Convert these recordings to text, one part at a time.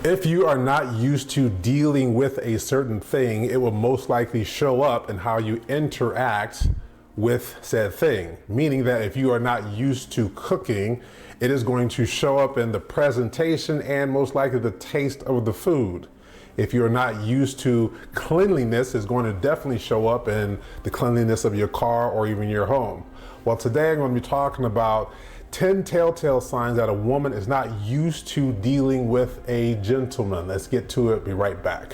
If you are not used to dealing with a certain thing, it will most likely show up in how you interact with said thing. Meaning that if you are not used to cooking, it is going to show up in the presentation and most likely the taste of the food. If you're not used to cleanliness, it's going to definitely show up in the cleanliness of your car or even your home. Well, today I'm going to be talking about 10 telltale signs that a woman is not used to dealing with a gentleman. Let's get to it. Be right back.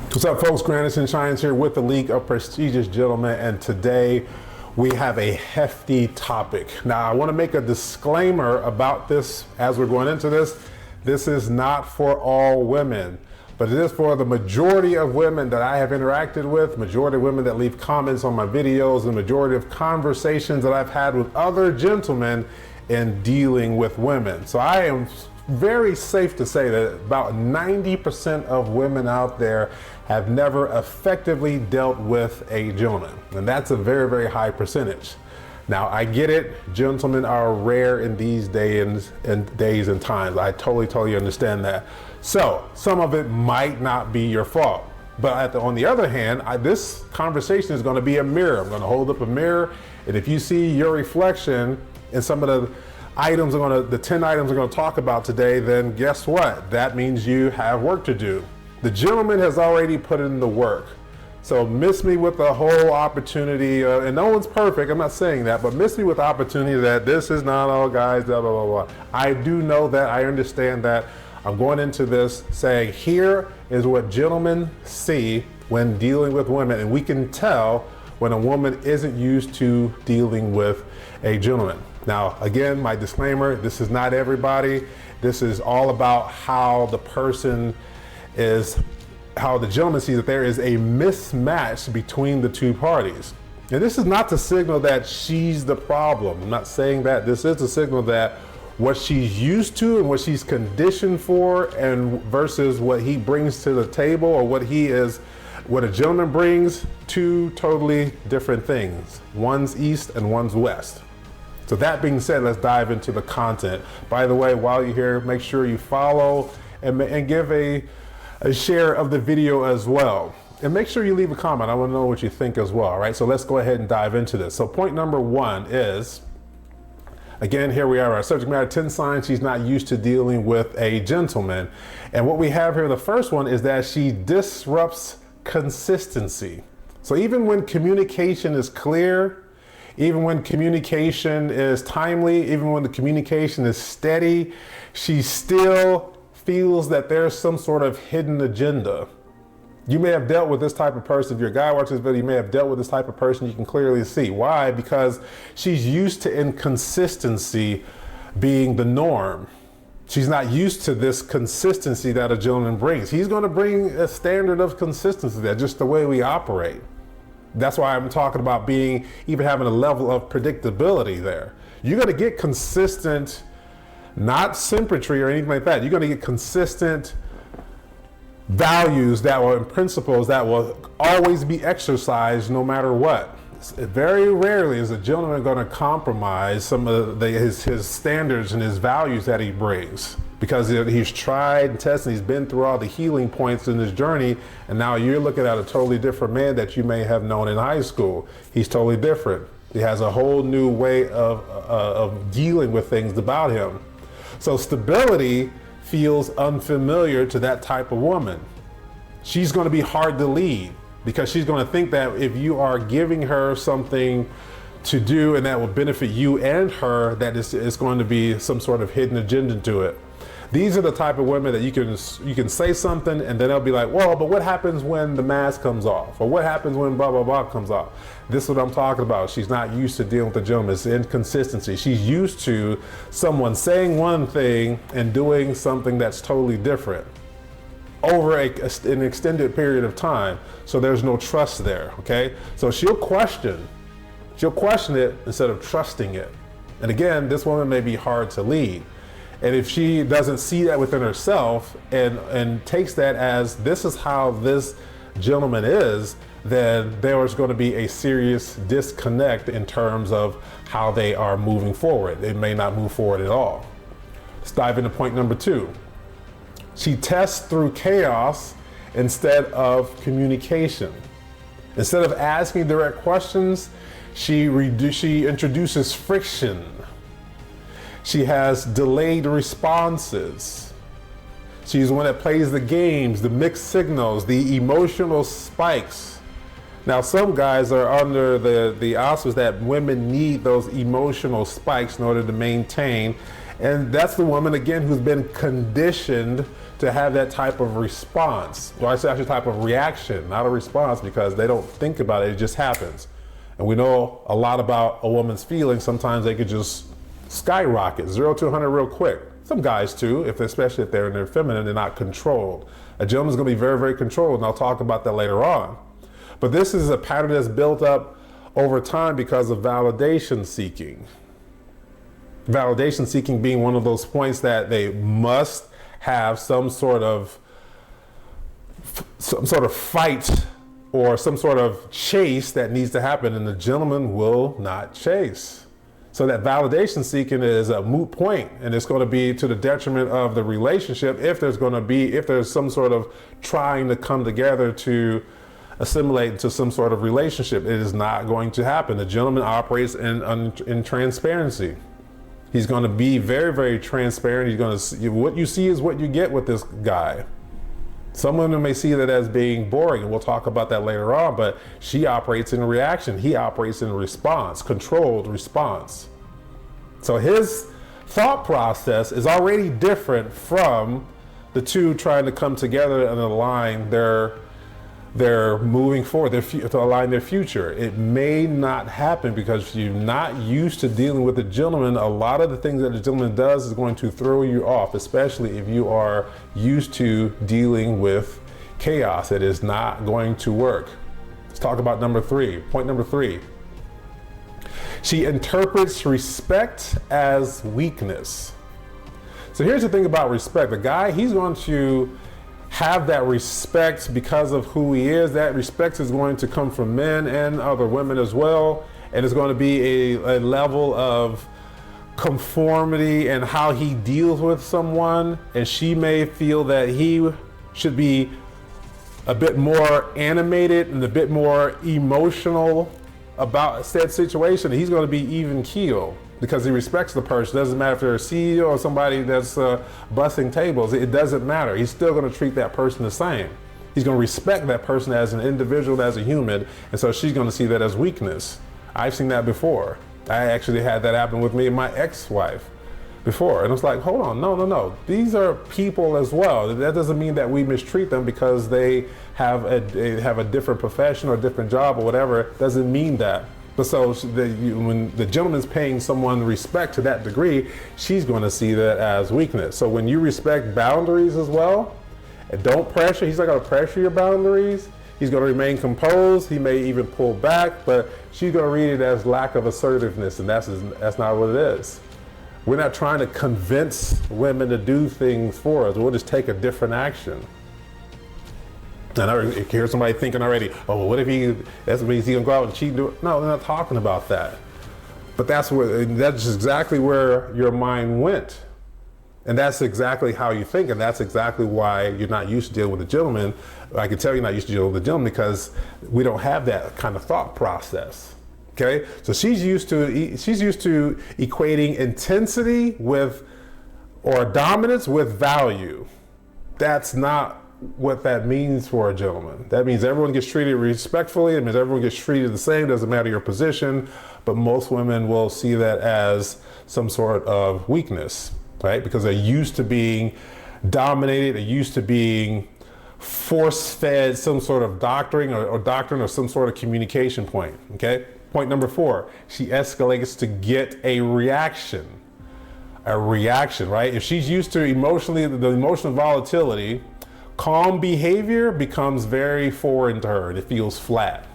What's up, folks? Grandison Shines here with the League of Prestigious Gentlemen, and today we have a hefty topic. Now, I want to make a disclaimer about this as we're going into this. This is not for all women, but it is for the majority of women that I have interacted with, majority of women that leave comments on my videos, and majority of conversations that I've had with other gentlemen in dealing with women. So I am very safe to say that about 90% of women out there have never effectively dealt with a gentleman. And that's a very, very high percentage. Now, I get it, gentlemen are rare in these days and times. I totally understand that. So, some of it might not be your fault. But on the other hand, this conversation is gonna be a mirror. I'm gonna hold up a mirror, and if you see your reflection in some of the 10 items I'm gonna talk about today, then guess what? That means you have work to do. The gentleman has already put in the work. So miss me with the whole opportunity, and no one's perfect, I'm not saying that, but miss me with the opportunity that this is not all guys, blah, blah, blah, blah. I do know that, I understand that. I'm going into this saying, here is what gentlemen see when dealing with women, and we can tell when a woman isn't used to dealing with a gentleman. Now, again, my disclaimer, this is not everybody. This is all about how the gentleman sees that there is a mismatch between the two parties. And this is not to signal that she's the problem. I'm not saying that. This is a signal that what she's used to and what she's conditioned for, and versus what he brings to the table, or what a gentleman brings, two totally different things. One's east and one's west. So that being said, let's dive into the content. By the way, while you're here, make sure you follow and give a share of the video as well. And make sure you leave a comment. I want to know what you think as well, right? So let's go ahead and dive into this. So point number one is, again, here we are, our subject matter, 10 signs she's not used to dealing with a gentleman. And what we have here, the first one is that she disrupts consistency. So even when communication is clear, even when communication is timely, even when the communication is steady, she still feels that there's some sort of hidden agenda. You may have dealt with this type of person. If you're a guy watching this video, you may have dealt with this type of person. You can clearly see. Why? Because she's used to inconsistency being the norm. She's not used to this consistency that a gentleman brings. He's going to bring a standard of consistency. That's just the way we operate. That's why I'm talking about even having a level of predictability there. You're going to get consistent, not symmetry or anything like that. You're going to get consistent values and principles that will always be exercised no matter what. Very rarely is a gentleman going to compromise some of his standards and his values that he brings, because he's tried and tested, he's been through all the healing points in his journey, and now you're looking at a totally different man that you may have known in high school. He's totally different. He has a whole new way of dealing with things about him. So stability feels unfamiliar to that type of woman. She's going to be hard to lead, because she's going to think that if you are giving her something to do and that will benefit you and her, that it's going to be some sort of hidden agenda to it. These are the type of women that you can say something and then they'll be like, well, but what happens when the mask comes off? Or what happens when blah, blah, blah comes off? This is what I'm talking about. She's not used to dealing with the gentleman. It's inconsistency. She's used to someone saying one thing and doing something that's totally different over an extended period of time. So there's no trust there, okay? So she'll question it instead of trusting it. And again, this woman may be hard to lead. And if she doesn't see that within herself and takes that as this is how this gentleman is, then there is going to be a serious disconnect in terms of how they are moving forward. They may not move forward at all. Let's dive into point number 2. She tests through chaos instead of communication. Instead of asking direct questions, she introduces friction. She has delayed responses. She's the one that plays the games, the mixed signals, the emotional spikes. Now, some guys are under the auspice that women need those emotional spikes in order to maintain. And that's the woman, again, who's been conditioned to have that type of response. Well, I say actually type of reaction, not a response, because they don't think about it, it just happens. And we know a lot about a woman's feelings. Sometimes they could just skyrocket, 0 to 100 real quick. Some guys too, especially if they're in their feminine, they're not controlled. A gentleman's gonna be very, very controlled, and I'll talk about that later on. But this is a pattern that's built up over time because of validation seeking. Validation seeking being one of those points that they must have some sort of fight or some sort of chase that needs to happen, and the gentleman will not chase. So that validation seeking is a moot point, and it's going to be to the detriment of the relationship if there's some sort of trying to come together to assimilate into some sort of relationship. It is not going to happen. The gentleman operates in transparency. He's going to be very, very transparent. He's going to see, what you see is what you get with this guy. Some women may see that as being boring, and we'll talk about that later on, but she operates in reaction. He operates in response, controlled response. So his thought process is already different from the two trying to come together and align their moving forward, to align their future. It may not happen because you're not used to dealing with a gentleman. A lot of the things that a gentleman does is going to throw you off, especially if you are used to dealing with chaos. It is not going to work. Let's talk about number 3. Point number 3. She interprets respect as weakness. So here's the thing about respect. The guy, he's going to have that respect because of who he is. That respect is going to come from men and other women as well. And it's going to be a level of conformity and how he deals with someone. And she may feel that he should be a bit more animated and a bit more emotional about said situation. He's going to be even keel because he respects the person. Doesn't matter if they're a CEO or somebody that's bussing tables. It doesn't matter. He's still going to treat that person the same. He's going to respect that person as an individual, as a human, and so she's going to see that as weakness. I've seen that before. I actually had that happen with me and my ex-wife before, and it's like, hold on, no. These are people as well. That doesn't mean that we mistreat them because they have a different profession or a different job or whatever. It doesn't mean that. But so when the gentleman's paying someone respect to that degree, she's going to see that as weakness. So when you respect boundaries as well, and don't pressure, he's not going to pressure your boundaries. He's going to remain composed. He may even pull back, but she's going to read it as lack of assertiveness, and that's not what it is. We're not trying to convince women to do things for us. We'll just take a different action. And I hear somebody thinking already, oh, well, what if that means he's gonna go out and cheat and do it? No, they're not talking about that. But that's exactly where your mind went. And that's exactly how you think, and that's exactly why you're not used to dealing with a gentleman. I can tell you're not used to dealing with a gentleman because we don't have that kind of thought process. Okay? So she's used to equating intensity or dominance with value. That's not what that means for a gentleman. That means everyone gets treated respectfully. It means everyone gets treated the same. Doesn't matter your position. But most women will see that as some sort of weakness, right? Because they're used to being dominated. They're used to being force-fed some sort of doctrine or some sort of communication point. Okay. Point number 4. She escalates to get a reaction. A reaction, right? If she's used to the emotional volatility, calm behavior becomes very foreign to her and it feels flat.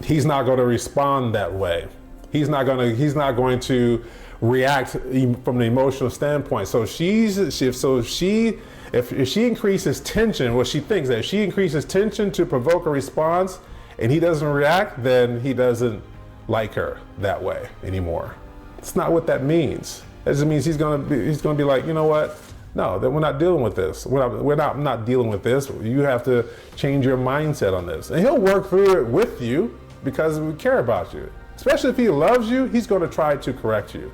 He's not going to respond that way. He's not going to react from the emotional standpoint. So if she If she increases tension, well, she thinks that if she increases tension to provoke a response and he doesn't react, then he doesn't like her that way anymore. It's not what that means. That just means he's gonna be like, you know what? No, that we're not dealing with this. I'm not dealing with this. You have to change your mindset on this. And he'll work through it with you because we care about you. Especially if he loves you, he's gonna try to correct you.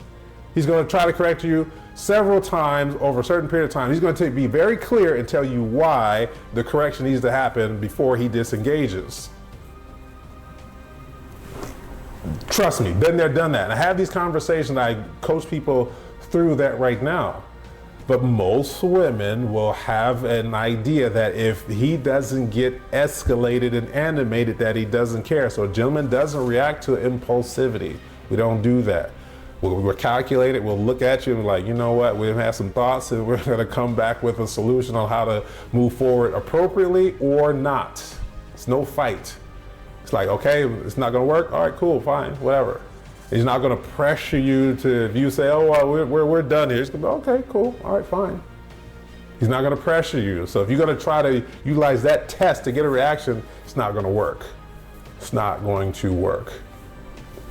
He's gonna try to correct you several times over a certain period of time. He's gonna be very clear and tell you why the correction needs to happen before he disengages. Trust me, been there, done that. And I have these conversations, I coach people through that right now. But most women will have an idea that if he doesn't get escalated and animated, that he doesn't care. So a gentleman doesn't react to impulsivity. We don't do that. We're calculated, we'll look at you and be like, you know what, we've had some thoughts and we're gonna come back with a solution on how to move forward appropriately or not. It's no fight. It's like, okay, it's not gonna work, all right, cool, fine, whatever. He's not gonna pressure you to, if you say, oh, well, we're done here, it's gonna be, okay, cool, all right, fine. He's not gonna pressure you. So if you're gonna try to utilize that test to get a reaction, it's not gonna work. It's not going to work,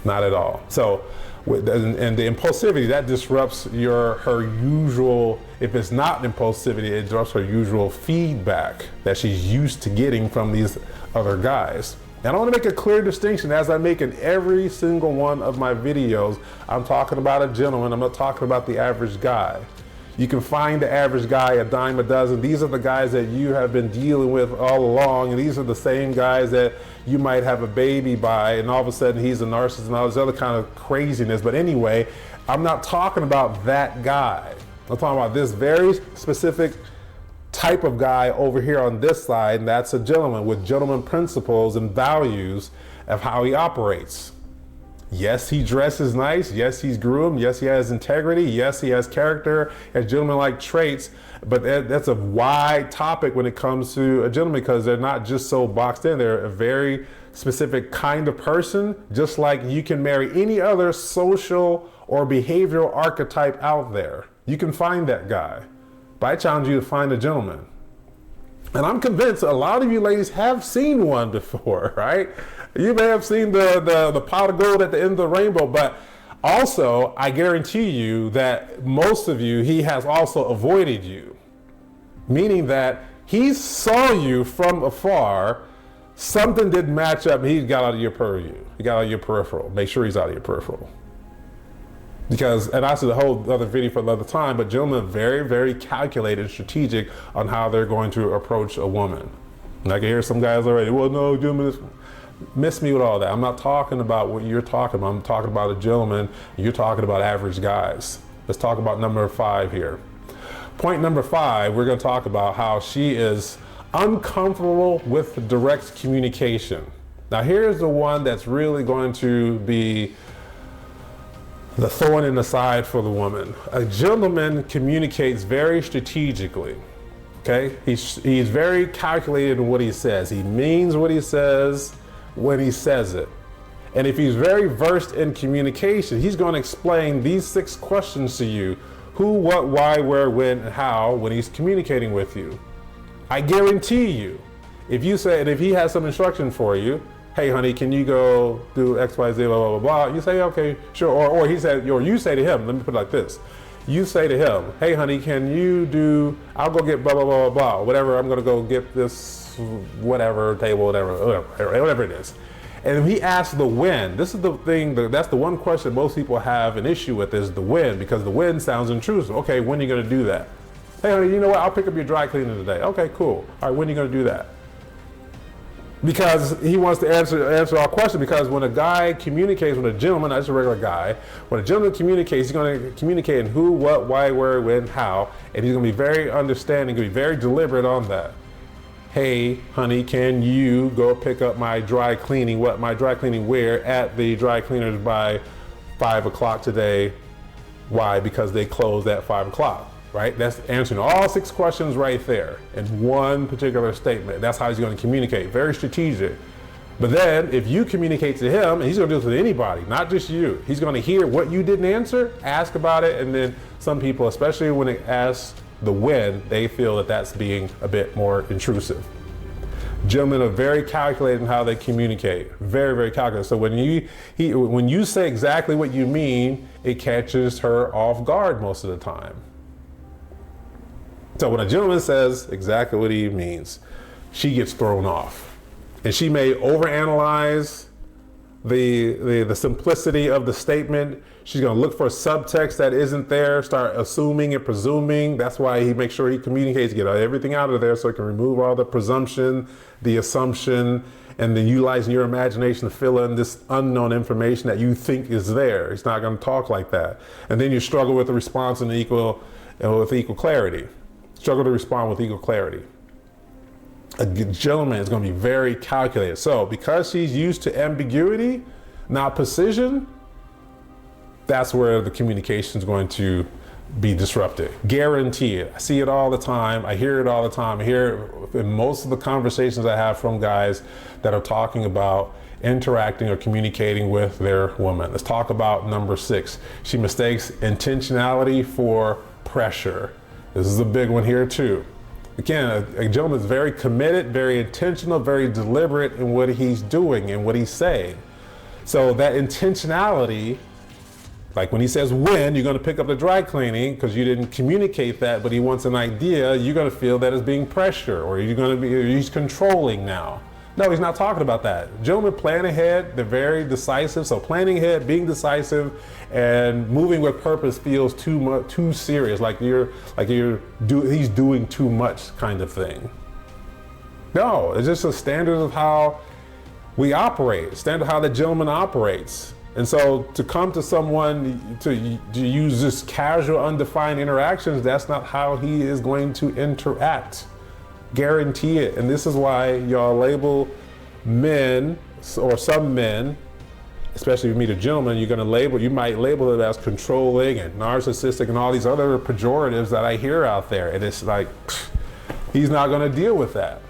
not at all. So, and the impulsivity, that disrupts her usual, if it's not impulsivity, it disrupts her usual feedback that she's used to getting from these other guys. And I want to make a clear distinction, as I make in every single one of my videos. I'm talking about a gentleman, I'm not talking about the average guy. You can find the average guy a dime a dozen. These are the guys that you have been dealing with all along, and these are the same guys that you might have a baby by, and all of a sudden he's a narcissist and all this other kind of craziness. But anyway, I'm not talking about that guy. I'm talking about this very specific type of guy over here on this side, and that's a gentleman with gentleman principles and values of how he operates. Yes, he dresses nice. Yes, he's groomed. Yes, he has integrity. Yes, he has character, has gentleman-like traits. But that's a wide topic when it comes to a gentleman, because they're not just so boxed in. They're a very specific kind of person, just like you can marry any other social or behavioral archetype out there. You can find that guy. But I challenge you to find a gentleman. And I'm convinced a lot of you ladies have seen one before, right? You may have seen the pot of gold at the end of the rainbow, but also I guarantee you that most of you, he has also avoided you. Meaning that he saw you from afar, something didn't match up, and he got out of your purview. He got out of your peripheral. Make sure he's out of your peripheral. Because, and that's a whole other video for another time, but gentlemen are very, very calculated and strategic on how they're going to approach a woman. And I can hear some guys already, well, no, gentlemen, miss me with all that. I'm not talking about what you're talking about. I'm talking about a gentleman, and you're talking about average guys. Let's talk about number 5 here. Point number 5, we're going to talk about how she is uncomfortable with direct communication. Now here's the one that's really going to be the thorn in the side for the woman. A gentleman communicates very strategically, okay? He's very calculated in what he says. He means what he says when he says it. And if he's very versed in communication, he's gonna explain these 6 questions to you: who, what, why, where, when, and how, when he's communicating with you. I guarantee you, if you say, and if he has some instruction for you, hey honey, can you go do X, Y, Z, blah, blah, blah, blah. You say, okay, sure. Or he said, or you say to him, let me put it like this. You say to him, hey honey, can you do, I'll go get blah, blah, blah, blah, blah, whatever, I'm gonna go get this, whatever, table, whatever it is. And if he asks the when, this is the thing, that's the one question most people have an issue with, is the when, because the when sounds intrusive. Okay, when are you gonna do that? Hey honey, you know what, I'll pick up your dry cleaning today. Okay, cool. All right, when are you gonna do that? Because he wants to answer our question. Because when a guy communicates with a gentleman, not just a regular guy, when a gentleman communicates, he's going to communicate in who, what, why, where, when, how, and he's going to be very understanding, going to be very deliberate on that. Hey, honey, can you go pick up my dry cleaning? What, my dry cleaning where? At the dry cleaners by 5 o'clock today. Why? Because they close at 5 o'clock. Right? That's answering all 6 questions right there in one particular statement. That's how he's going to communicate. Very strategic. But then if you communicate to him, and he's going to do this with anybody, not just you, he's going to hear what you didn't answer, ask about it, and then some people, especially when they ask the when, they feel that that's being a bit more intrusive. Gentlemen are very calculated in how they communicate. Very, very calculated. So when you say exactly what you mean, it catches her off guard most of the time. So when a gentleman says exactly what he means, she gets thrown off. And she may overanalyze the simplicity of the statement. She's going to look for a subtext that isn't there, start assuming and presuming. That's why he makes sure he communicates, get everything out of there so he can remove all the presumption, the assumption, and then utilizing your imagination to fill in this unknown information that you think is there. He's not going to talk like that. And then you struggle with the response with equal clarity. Struggle to respond with equal clarity. A gentleman is going to be very calculated. So because she's used to ambiguity, not precision, that's where the communication is going to be disrupted. Guarantee it. I see it all the time. I hear it all the time. I hear it in most of the conversations I have from guys that are talking about interacting or communicating with their woman. Let's talk about number 6. She mistakes intentionality for pressure. This is a big one here too. Again, a gentleman is very committed, very intentional, very deliberate in what he's doing and what he's saying. So that intentionality, like when he says when, you're going to pick up the dry cleaning because you didn't communicate that, but he wants an idea, you're going to feel that as being pressure, or he's controlling now. No, he's not talking about that. Gentlemen plan ahead, they're very decisive. So planning ahead, being decisive, and moving with purpose feels too serious, he's doing too much kind of thing. No, it's just a standard of how we operate, standard of how the gentleman operates. And so to come to someone to use just casual, undefined interactions, that's not how he is going to interact. Guarantee it. And this is why y'all label men, or some men, especially if you meet a gentleman, you might label it as controlling and narcissistic and all these other pejoratives that I hear out there. And it's like, he's not going to deal with that.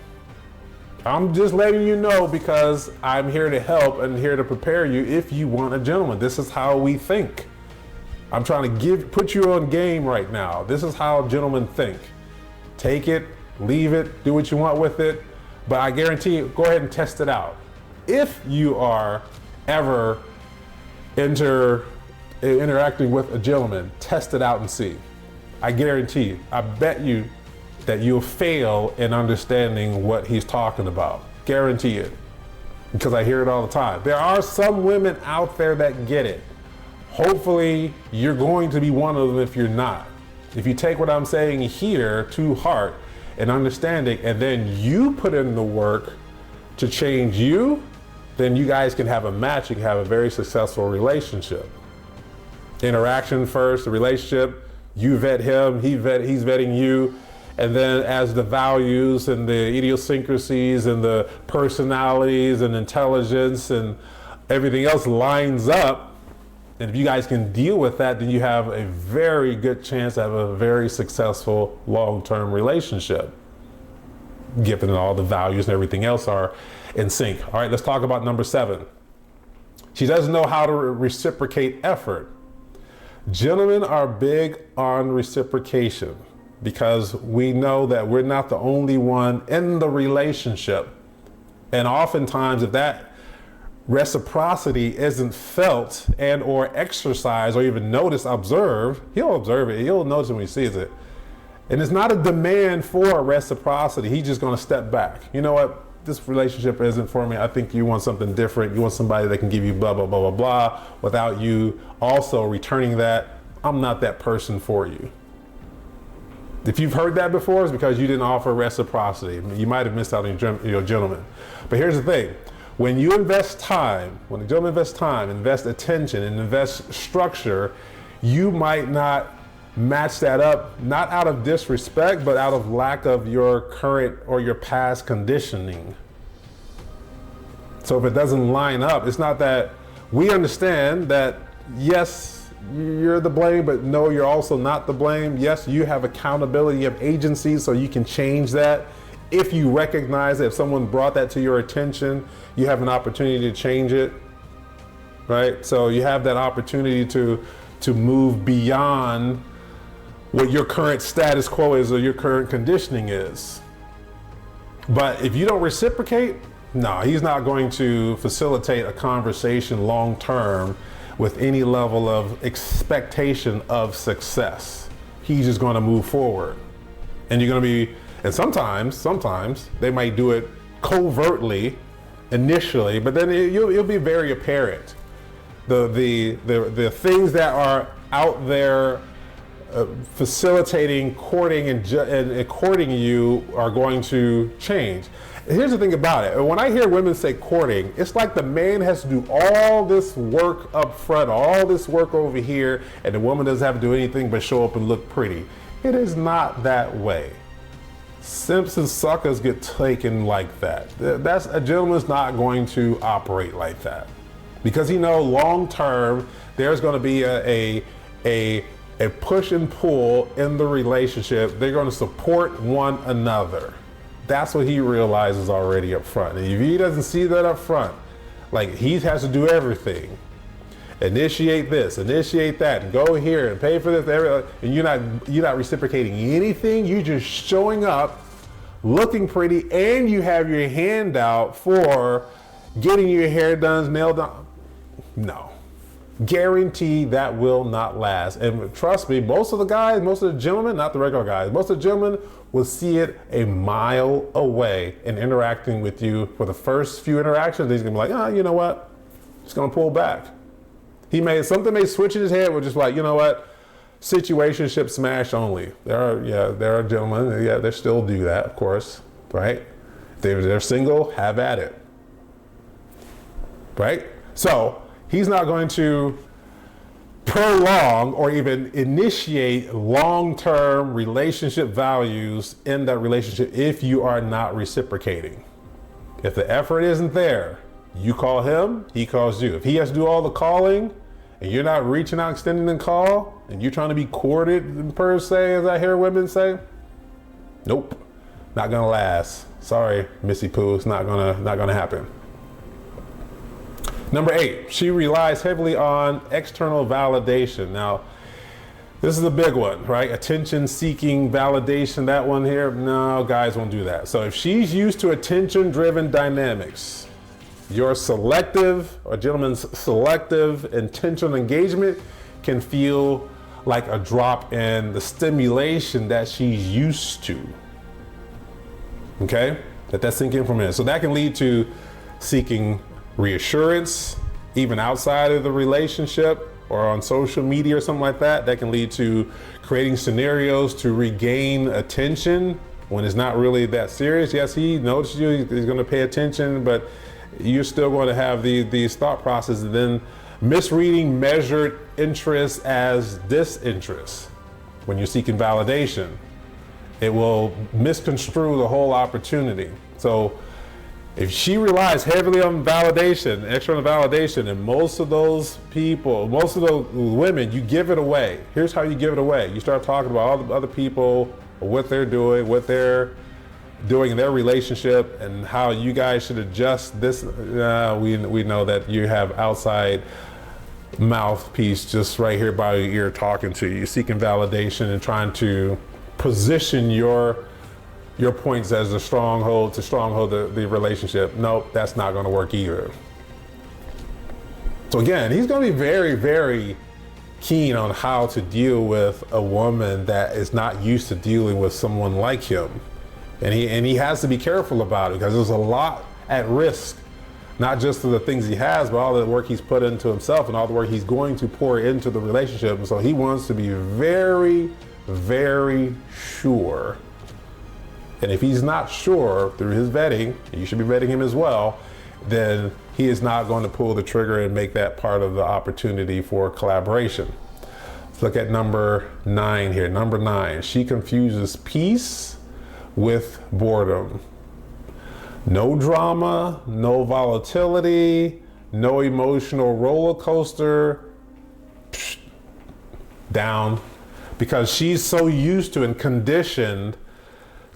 I'm just letting you know because I'm here to help and here to prepare you if you want a gentleman. This is how we think. I'm trying to put you on game right now. This is how gentlemen think. Take it, leave it, do what you want with it, but I guarantee you, go ahead and test it out. If you are ever interacting with a gentleman, test it out and see. I guarantee you, I bet you that you'll fail in understanding what he's talking about. Guarantee it, because I hear it all the time. There are some women out there that get it. Hopefully, you're going to be one of them if you're not. If you take what I'm saying here to heart, and understanding, and then you put in the work to change you, then you guys can have a match. You can have a very successful relationship. Interaction first, the relationship, you vet him, he's vetting you, and then as the values and the idiosyncrasies and the personalities and intelligence and everything else lines up, and if you guys can deal with that, then you have a very good chance to have a very successful long-term relationship, given all the values and everything else are in sync. All right, let's talk about number 7. She doesn't know how to reciprocate effort. Gentlemen are big on reciprocation because we know that we're not the only one in the relationship. And oftentimes, if that reciprocity isn't felt and or exercised or even noticed, observed, he'll observe it, he'll notice it when he sees it. And it's not a demand for reciprocity. He's just going to step back. You know what? This relationship isn't for me. I think you want something different. You want somebody that can give you blah, blah, blah, blah, blah, without you also returning that. I'm not that person for you. If you've heard that before, it's because you didn't offer reciprocity. You might have missed out on your gentleman. But here's the thing. When you invest time, when a gentleman invests time, invest attention, and invest structure, you might not match that up, not out of disrespect, but out of lack of your current or your past conditioning. So if it doesn't line up, it's not that we understand that, yes, you're the blame, but no, you're also not the blame. Yes, you have accountability, you have agency, so you can change that. If you recognize that if someone brought that to your attention, you have an opportunity to change it, right? So you have that opportunity to move beyond what your current status quo is or your current conditioning is. But if you don't reciprocate, no, he's not going to facilitate a conversation long term with any level of expectation of success. He's just going to move forward. And you're going to be, and sometimes they might do it covertly initially, but then it'll be very apparent. The things that are out there facilitating courting and courting you are going to change. Here's the thing about it. When I hear women say courting, it's like the man has to do all this work up front, all this work over here, and the woman doesn't have to do anything but show up and look pretty. It is not that way. Simps and suckers get taken like that. A gentleman's not going to operate like that, because he knows long term there's going to be a push and pull in the relationship. They're going to support one another. That's what he realizes already up front. And if he doesn't see that up front, like he has to do everything, initiate this, initiate that, and go here and pay for this, and you're not reciprocating anything. You're just showing up, looking pretty, and you have your hand out for getting your hair done, nail done. No. Guarantee that will not last. And trust me, most of the gentlemen, not the regular guys, most of the gentlemen will see it a mile away in interacting with you. For the first few interactions, he's gonna be like, you know what? Just gonna pull back. Something may switch in his head with just like, you know what? Situationship smash only. There are gentlemen, they still do that, of course, right? If they're single, have at it, right? So he's not going to prolong or even initiate long-term relationship values in that relationship if you are not reciprocating. If the effort isn't there, you call him, he calls you. If he has to do all the calling and you're not reaching out, extending the call, and you're trying to be courted per se, as I hear women say, nope, not gonna last. Sorry, Missy Pooh, it's not gonna happen. Number 8, she relies heavily on external validation. Now, this is a big one, right? Attention-seeking validation, that one here, no, guys won't do that. So if she's used to attention-driven dynamics, your selective, or gentleman's selective intentional engagement can feel like a drop in the stimulation that she's used to. Okay? Let that sink in for a minute. So that can lead to seeking reassurance, even outside of the relationship or on social media or something like that. That can lead to creating scenarios to regain attention when it's not really that serious. Yes, he noticed you, he's going to pay attention, but you're still going to have these thought processes, and then misreading measured interest as disinterest. When you're seeking validation, it will misconstrue the whole opportunity. So if she relies heavily on validation, external validation, and most of those people, most of those women, you give it away. Here's how you give it away. You start talking about all the other people, what they're doing in their relationship, and how you guys should adjust this. We know that you have outside mouthpiece just right here by your ear talking to you, seeking validation and trying to position your points as a stronghold to stronghold the relationship. Nope, that's not going to work either. So again, he's going to be very, very keen on how to deal with a woman that is not used to dealing with someone like him. And he has to be careful about it, because there's a lot at risk, not just to the things he has, but all the work he's put into himself and all the work he's going to pour into the relationship. And so he wants to be very, very sure. And if he's not sure through his vetting, and you should be vetting him as well, then he is not going to pull the trigger and make that part of the opportunity for collaboration. Let's look at number 9 here. Number 9, she confuses peace with boredom. No drama, no volatility, no emotional roller coaster. Down. Because she's so used to and conditioned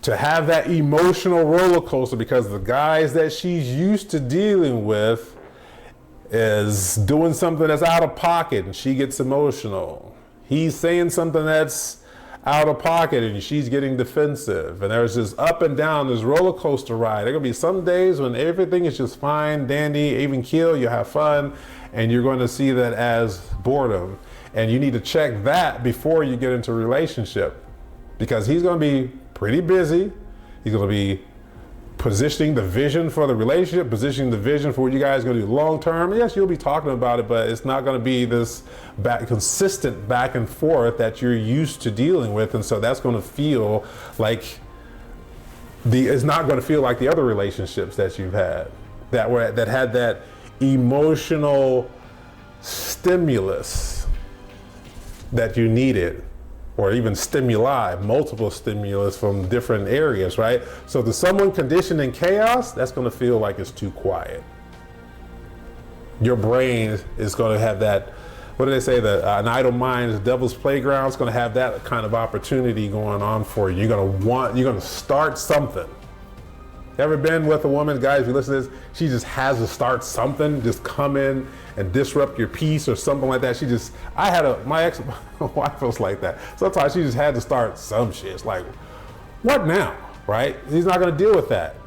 to have that emotional roller coaster, because the guys that she's used to dealing with is doing something that's out of pocket and she gets emotional. He's saying something that's out of pocket and she's getting defensive. And there's this up and down, this roller coaster ride. There are going to be some days when everything is just fine, dandy, even keel, you have fun, and you're going to see that as boredom. And you need to check that before you get into a relationship, because he's going to be pretty busy. He's going to be positioning the vision for the relationship, positioning the vision for what you guys are going to do long term. Yes, you'll be talking about it, but it's not going to be this consistent back and forth that you're used to dealing with. And so that's going to feel like it's not going to feel like the other relationships that you've had that had that emotional stimulus that you needed, or even stimuli, multiple stimulus from different areas, right? So to someone conditioned in chaos, that's going to feel like it's too quiet. Your brain is going to have that, what do they say, an idle mind is the devil's playground. It's going to have that kind of opportunity going on for you. You're going to start something. Ever been with a woman, guys, if you listen to this, she just has to start something, just come in and disrupt your peace or something like that. My ex-wife was like that. Sometimes she just had to start some shit. It's like, what now, right? He's not going to deal with that.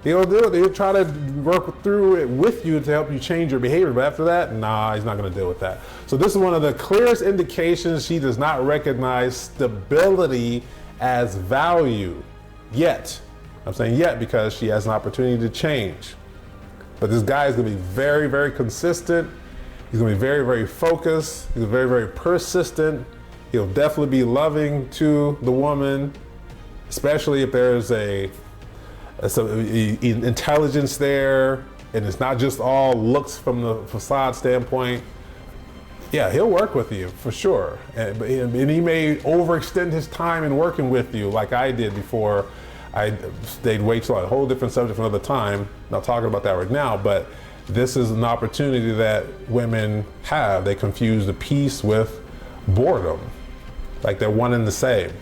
He'll do it. He'll try to work through it with you to help you change your behavior. But after that, nah, he's not going to deal with that. So this is one of the clearest indications she does not recognize stability as value yet. I'm saying yet because she has an opportunity to change. But this guy is going to be very, very consistent. He's going to be very, very focused. He's very, very persistent. He'll definitely be loving to the woman, especially if there's some intelligence there, and it's not just all looks from the facade standpoint. Yeah, he'll work with you for sure. And he may overextend his time in working with you like I did before. They'd wait till a whole different subject for another time. Not talking about that right now, but this is an opportunity that women have. They confuse the peace with boredom, like they're one and the same.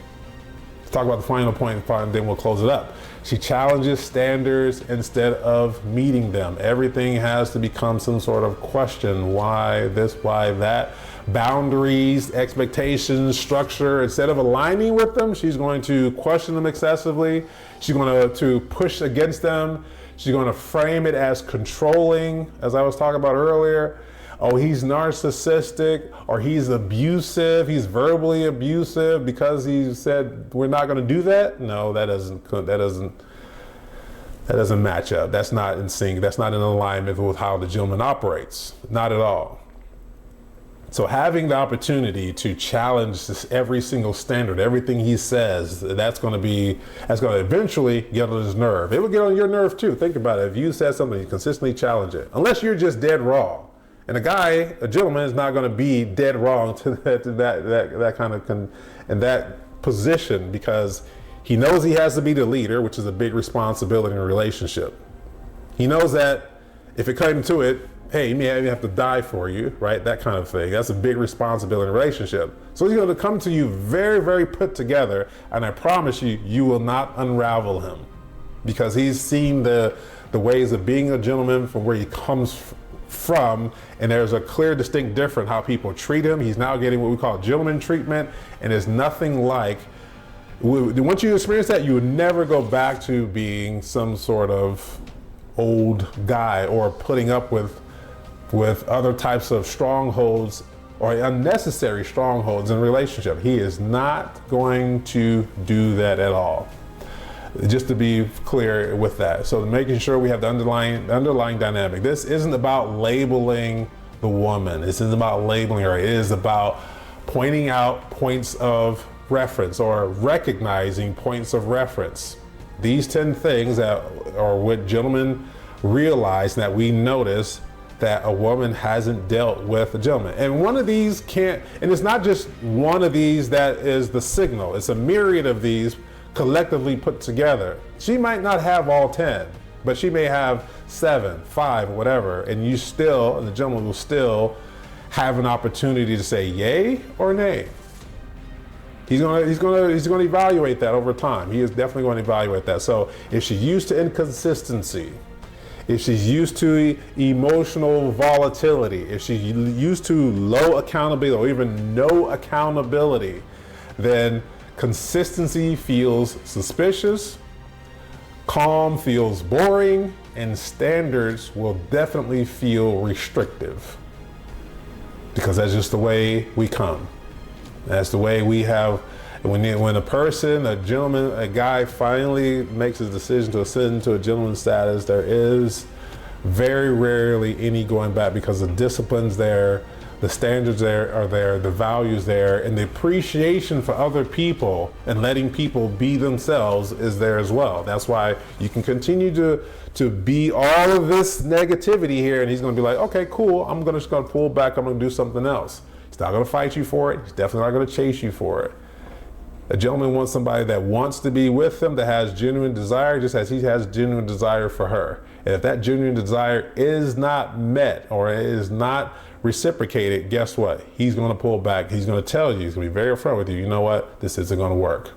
Let's talk about the final point, and then we'll close it up. She challenges standards instead of meeting them. Everything has to become some sort of question. Why this, why that? Boundaries, expectations, structure. Instead of aligning with them, she's going to question them excessively. She's going to push against them. She's going to frame it as controlling, as I was talking about earlier. Oh, he's narcissistic, or he's abusive. He's verbally abusive because he said we're not going to do that. No, that doesn't match up. That's not in sync. That's not in alignment with how the gentleman operates. Not at all. So having the opportunity to challenge every single standard, everything he says, that's going to eventually get on his nerve. It will get on your nerve too. Think about it. If you said something, you consistently challenge it. Unless you're just dead wrong. And a gentleman is not going to be dead wrong to that kind of in that position, because he knows he has to be the leader, which is a big responsibility in a relationship. He knows that if it came to it, hey, he may have to die for you, right? That kind of thing. That's a big responsibility in a relationship. So he's going to come to you very, very put together, and I promise you, you will not unravel him, because he's seen the ways of being a gentleman from where he comes from, and there's a clear, distinct difference how people treat him. He's now getting what we call gentleman treatment, and there's nothing like, once you experience that, you would never go back to being some sort of old guy or putting up with other types of strongholds or unnecessary strongholds in a relationship. He is not going to do that at all. Just to be clear with that. So making sure we have the underlying dynamic. This isn't about labeling the woman. This isn't about labeling her. It is about pointing out points of reference or recognizing points of reference. These 10 things that are what gentlemen realize, that we notice that a woman hasn't dealt with a gentleman. And one of these and it's not just one of these that is the signal. It's a myriad of these collectively put together. She might not have all 10, but she may have 7, 5, whatever, and the gentleman will still have an opportunity to say yay or nay. He's going to evaluate that over time. He is definitely going to evaluate that. So if she's used to inconsistency, if she's used to emotional volatility, if she's used to low accountability or even no accountability, then Consistency feels suspicious, calm feels boring, and standards will definitely feel restrictive. Because that's just the way we come. That's the way we have, when a person, a gentleman, a guy finally makes his decision to ascend to a gentleman status, there is very rarely any going back, because the discipline's there, the standards are there, the values there, and the appreciation for other people and letting people be themselves is there as well. That's why you can continue to be all of this negativity here, and he's going to be like, okay, cool, I'm just going to pull back, I'm going to do something else. He's not going to fight you for it. He's definitely not going to chase you for it. A gentleman wants somebody that wants to be with him, that has genuine desire, just as he has genuine desire for her. And if that genuine desire is not met or is not reciprocated, guess what? He's going to pull back. He's going to tell you, he's going to be very upfront with you, you know what? This isn't going to work.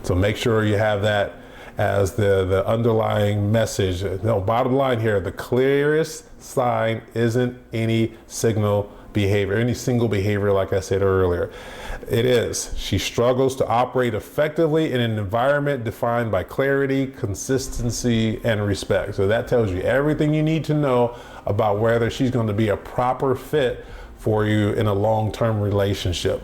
So make sure you have that as the underlying message. No, bottom line here, the clearest sign isn't any signal behavior, any single behavior, like I said earlier. It is. She struggles to operate effectively in an environment defined by clarity, consistency, and respect. So that tells you everything you need to know about whether she's going to be a proper fit for you in a long-term relationship.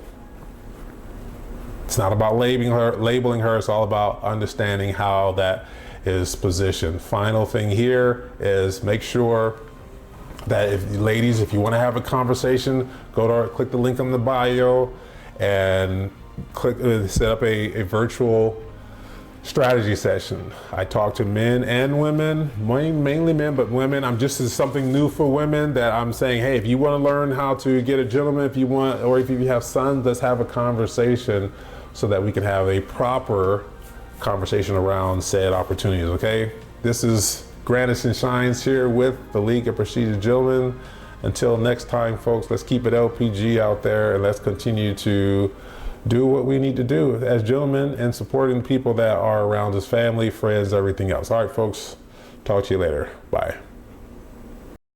It's not about labeling her. It's all about understanding how that is positioned. Final thing here is make sure that if you want to have a conversation, click the link on the bio and set up a virtual strategy session. I talk to men and women, mainly men, but women. This is something new for women that I'm saying, hey, if you want to learn how to get a gentleman, if you want, or if you have sons, let's have a conversation so that we can have a proper conversation around said opportunities, okay? This is Grandison Shines here with the League of Prestigious Gentlemen. Until next time, folks, let's keep it LPG out there, and let's continue to do what we need to do as gentlemen and supporting people that are around us, family, friends, everything else. All right, folks, talk to you later. Bye.